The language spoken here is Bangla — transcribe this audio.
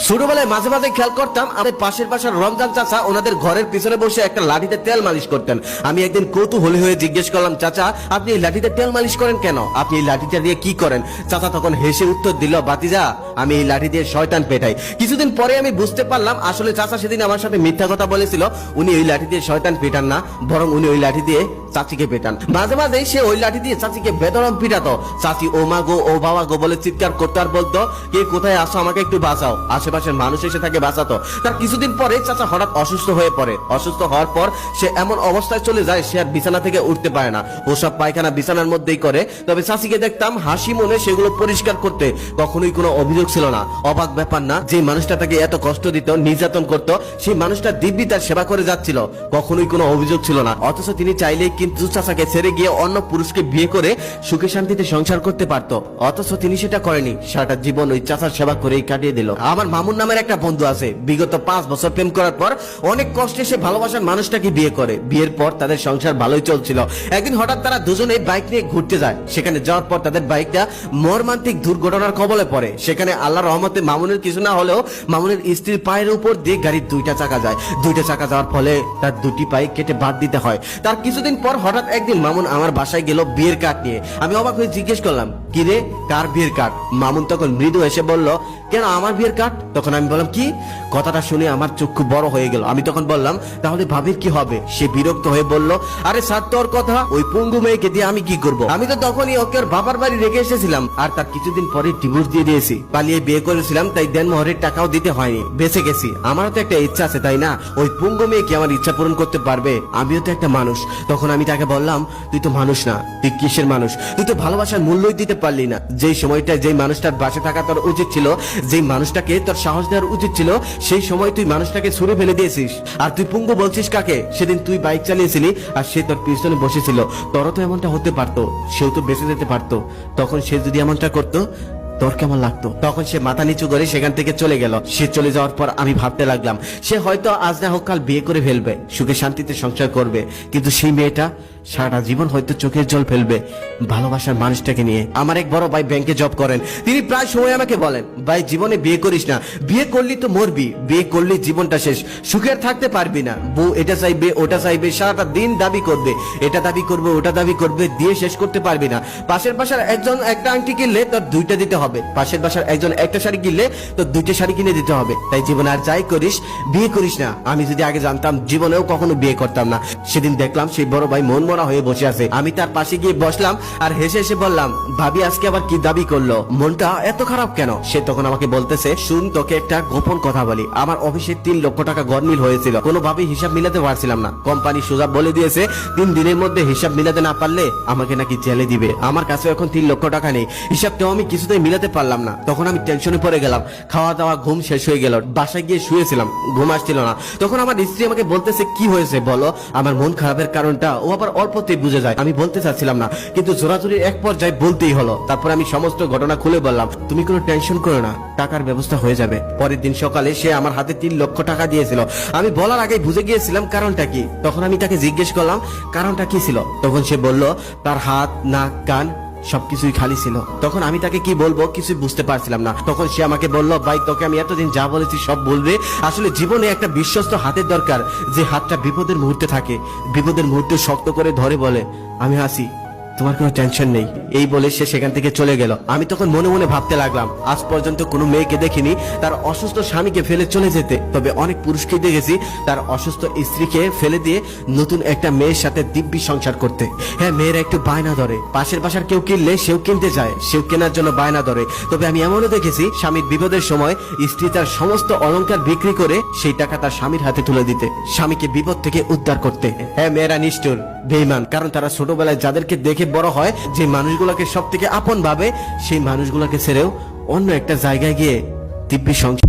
ছোটবেলায় মাঝে মাঝে খেয়াল করতাম আমাদের পাশের বাসার রমজান চাচা ওনাদের ঘরের পিছনে বসে একটা লাঠিতে তেল মালিশ করতেন। আমি একদিন কৌতূহলী হয়ে জিজ্ঞেস করলাম, চাচা আপনি এই লাঠিতে তেল মালিশ করেন কেন? আপনি এই লাঠিটা দিয়ে কি করেন? চাচা তখন হেসে উত্তর দিল, বাতিজা আমি এই লাঠি দিয়ে শয়তান পেটাই। কিছুদিন পরে আমি বুঝতে পারলাম আসলে চাচা সেদিন আমার সাথে মিথ্যা কথা বলেছিল। উনি ওই লাঠি দিয়ে শয়তান পেটান না, বরং উনি ওই লাঠি দিয়ে চাচিকে পেটান। মাঝে মাঝে সে ওই লাঠি দিয়ে চাচিকে বেদরম পিটাতো। চাচি ও মা গো ও বাবা গো বলে চিৎকার করতো আর বলতো, কে কোথায় আসো আমাকে একটু বাঁচাও। আশেপাশের মানুষ এসে তাকে বাঁচাতো। তার কিছুদিন পরে চাচা হঠাৎ অসুস্থ হয়ে পড়ে। অসুস্থ হওয়ার পর সে এমন অবস্থায় চলে যায় সে আর বিছানা থেকে উঠতে পারে না। ও সব পায়খানা বিছানার মধ্যেই করে। তবে চাচিকে দেখতাম হাসি মনে সেগুলো পরিষ্কার করতে, কখনোই কোনো অভিযোগ ছিল না। অবাক ব্যাপার না, যে মানুষটা তাকে এত কষ্ট দিত, নির্যাতন করত, সেই মানুষটা দিব্যি তার সেবা করে যাচ্ছিল, কখনোই কোনো অভিযোগ ছিল না। অথচ তিনি চাইলেই কিন্তু চাচাকে ছেড়ে গিয়ে অন্য পুরুষকে বিয়ে করে সুখে শান্তিতে সংসার করতে পারতো। অথচ তিনি সেটা করেনি। সারাটা জীবন ওই চাচার সেবা করেই কাটিয়ে দিল। আমার মামুন নামের একটা বন্ধু আছে, বিগত 5 বছর প্রেম করার পর অনেক কষ্টে সে ভালোবাসার মানুষটাকে বিয়ে করে। বিয়ের পর তাদের সংসার ভালোই চলছিল। একদিন হঠাৎ তারা দুজনে বাইক নিয়ে ঘুরতে যায়। সেখানে যাওয়ার পর তাদের বাইকটা মর্মান্তিক দুর্ঘটনার কবলে পড়ে। সেখানে আল্লাহর রহমতে মামুনের কিছু না হলেও মামুনের স্ত্রীর পায়ের উপর দিয়ে গাড়ির 2টা চাকা যায়। 2টা চাকা যাওয়ার ফলে তার 2টি পায়ে কেটে বাদ দিতে হয়। তার কিছুদিন পর হঠাৎ একদিন মামুন আমার বাসায় গেল বিয়ের কার্ড নিয়ে। আমি অবাক হয়ে জিজ্ঞেস করলাম, কি রে কার বিয়ের কার্ড? মামুন তখন মৃদু এসে বলল, কেন আমার বিয়ের কার্ড? তখন আমি বললাম কি? কথাটা শুনে আমার চক্ষু বড় হয়ে গেল। আমি তখন বললাম, তাহলে ভাবির কি হবে? সে বিরক্ত হয়ে বলল, আরে স্যার তোর কথা, ওই পঙ্গু মেয়েকে দিয়ে আমি কি করব? আমি তো তখনই ওকে ওর বাবার বাড়ি রেখে এসেছিলাম, আর তার কিছুদিন পরে ডিভোর্স দিয়ে দিয়েছি। পালিয়ে বিয়ে করেছিলাম, তাই দেনমোহরের টাকাও দিতে হয়নি, বেঁচে গেছি। আমারও তো একটা ইচ্ছা আছে তাই না? ওই পঙ্গু মেয়ে কি আমার ইচ্ছা পূরণ করতে পারবে? আমিও তো একটা মানুষ। তখন আমি তাকে বললাম, তুই তো মানুষ না, তুই কিসের মানুষ? তুই তো ভালোবাসার মূল্যই দিতে পারলি না। যেই সময়টা যেই মানুষটার বাসে থাকা তোর উচিত ছিল, যেই মানুষটাকে তোর সাহস দেওয়ার উচিত ছিল, সেই সময় তুই মানুষটাকে ছুড়ে ফেলে দিয়েছিস। আর তুই পঙ্গু বলছিস কাকে? সেদিন তুই বাইক চালিয়েছিলি আর সে তোর পিছনে বসেছিল। তোরও তো এমনটা হতে পারতো, সেও তো বেঁচে যেতে পারতো। তখন সে যদি এমনটা করতো তোর কেমন লাগতো? তখন সে মাথা নিচু করে সেখান থেকে চলে গেল। সে চলে যাওয়ার পর আমি ভাবতে লাগলাম, সে হয়তো আজ না হোক কাল বিয়ে করে ফেলবে, সুখে শান্তিতে সংসার করবে। কিন্তু সেই মেয়েটা সারা জীবন হয়তো চোখের জল ফেলবে ভালোবাসার মানুষটাকে নিয়ে। আমার এক বড় ভাই ব্যাংকে জব করেন। তিনি প্রায় সময় আমাকে বলেন, ভাই জীবনে বিয়ে করিস না, বিয়ে করলি তো মরবি, বিয়ে করলি জীবনটা শেষ, সুখে আর থাকতে পারবি না। বউ এটা চাইবে ওটা চাইবে, সারাটা দিন দাবি করবে, এটা দাবি করবে ওটা দাবি করবে, দিয়ে শেষ করতে পারবি না। পাশের বাসার একজন একটা আংটি কিনলে তোর 2টা দিতে হবে, পাশের বাসার একজন একটা শাড়ি কিনলে তোর 2টে শাড়ি কিনে দিতে হবে। তাই জীবনে আর যাই করিস বিয়ে করিস না। আমি যদি আগে জানতাম জীবনেও কখনো বিয়ে করতাম না। সেদিন দেখলাম সেই বড় ভাই মন মরা হয়ে বসে আছে। আমি তার পাশে গিয়ে বসলাম আর হেসে হেসে বললাম, ভাবি আজকে আবার কি দাবি করলো? মনটা এত খারাপ কেন? সে তখন আমাকে বলতেছে, শুন তোকে একটা গোপন কথা বলি, আমার অফিসে 3 লক্ষ টাকা গরমিল হয়েছিল, কোনোভাবেই হিসাব মিলাতে পারছিলাম না। কোম্পানি সোজা বলে দিয়েছে 3 দিনের মধ্যে হিসাব মিলাতে না পারলে আমাকে নাকি জেলে দিবে। আমার কাছে এখন 3 লক্ষ টাকা নেই, হিসাবটাও আমি কিছুতেই মিলাতে পারলাম না। তখন আমি টেনশনে পড়ে গেলাম। খাওয়া দাওয়া ঘুম শেষ হয়ে গেল, বাসায় গিয়ে শুয়েছিলাম, ঘুম আসছিল না। তখন আমার স্ত্রী আমাকে বলতেছে, কি হয়েছে বলো? আমার মন খারাপের কারণটা ও আবার অল্পতেই বুঝে যায়। আমি বলতে চাচ্ছিলাম না, কিন্তু জোরাজুরির এক পর্যায়ে বলতেই হলো। তারপর আমি সমস্ত ঘটনা খুলে বললাম, তুমি কোনো টেনশন করো না, টাকার ব্যবস্থা হয়ে যাবে। পরের দিন সকালে সে আমার হাতে 3 লক্ষ টাকা দিয়েছিল। আমি বলার আগেই বুঝে গিয়েছিলাম কারণটা কি। তখন আমি তাকে জিজ্ঞেস করলাম কারণটা কি ছিল। তখন সে বলল, তার হাত নাক কান সবকিছুই খালি ছিল। তখন আমি তাকে কি বলবো কিছুই বুঝতে পারছিলাম না। তখন সে আমাকে বলল, ভাই তোকে আমি এতদিন যা বলেছি সব বলবে। আসলে জীবনে একটা বিশ্বস্ত হাতের দরকার, যে হাতটা বিপদের মুহূর্তে থাকে, বিপদের মুহূর্তে শক্ত করে ধরে বলে, আমি আছি, তোমার কোনো টেনশন নেই। এই বলে সে সেখান থেকে চলে গেল। আমি তখন মনে মনে ভাবতে লাগলাম, আজ পর্যন্ত কোনো মেয়েকে দেখিনি তার অসুস্থ স্বামীকে ফেলে চলে যেতে। তবে অনেক পুরুষকে দেখেছি তার অসুস্থ স্ত্রীকে ফেলে দিয়ে নতুন একটা মেয়ের সাথে দিব্যি সংসার করতে। হ্যাঁ, মেয়েরা একটু বায়না ধরে, পাশের বাসার কেউ কিনলে সেও কিনতে যায়, সেও কেনার জন্য বায়না ধরে। তবে আমি এমনও দেখেছি স্বামীর বিপদের সময় স্ত্রী তার সমস্ত অলংকার বিক্রি করে সেই টাকা তার স্বামীর হাতে তুলে দিতে, স্বামীকে বিপদ থেকে উদ্ধার করতে। হ্যাঁ, মেয়েরা নিষ্ঠুর, বেঈমান, কারণ তারা ছোটবেলায় যাদেরকে দেখে বড় হয়, যে মানুষগুলোকে সব থেকে আপন ভাবে, সেই মানুষগুলোকে ছেড়েও অন্য একটা জায়গায় গিয়ে দিব্যি সংসার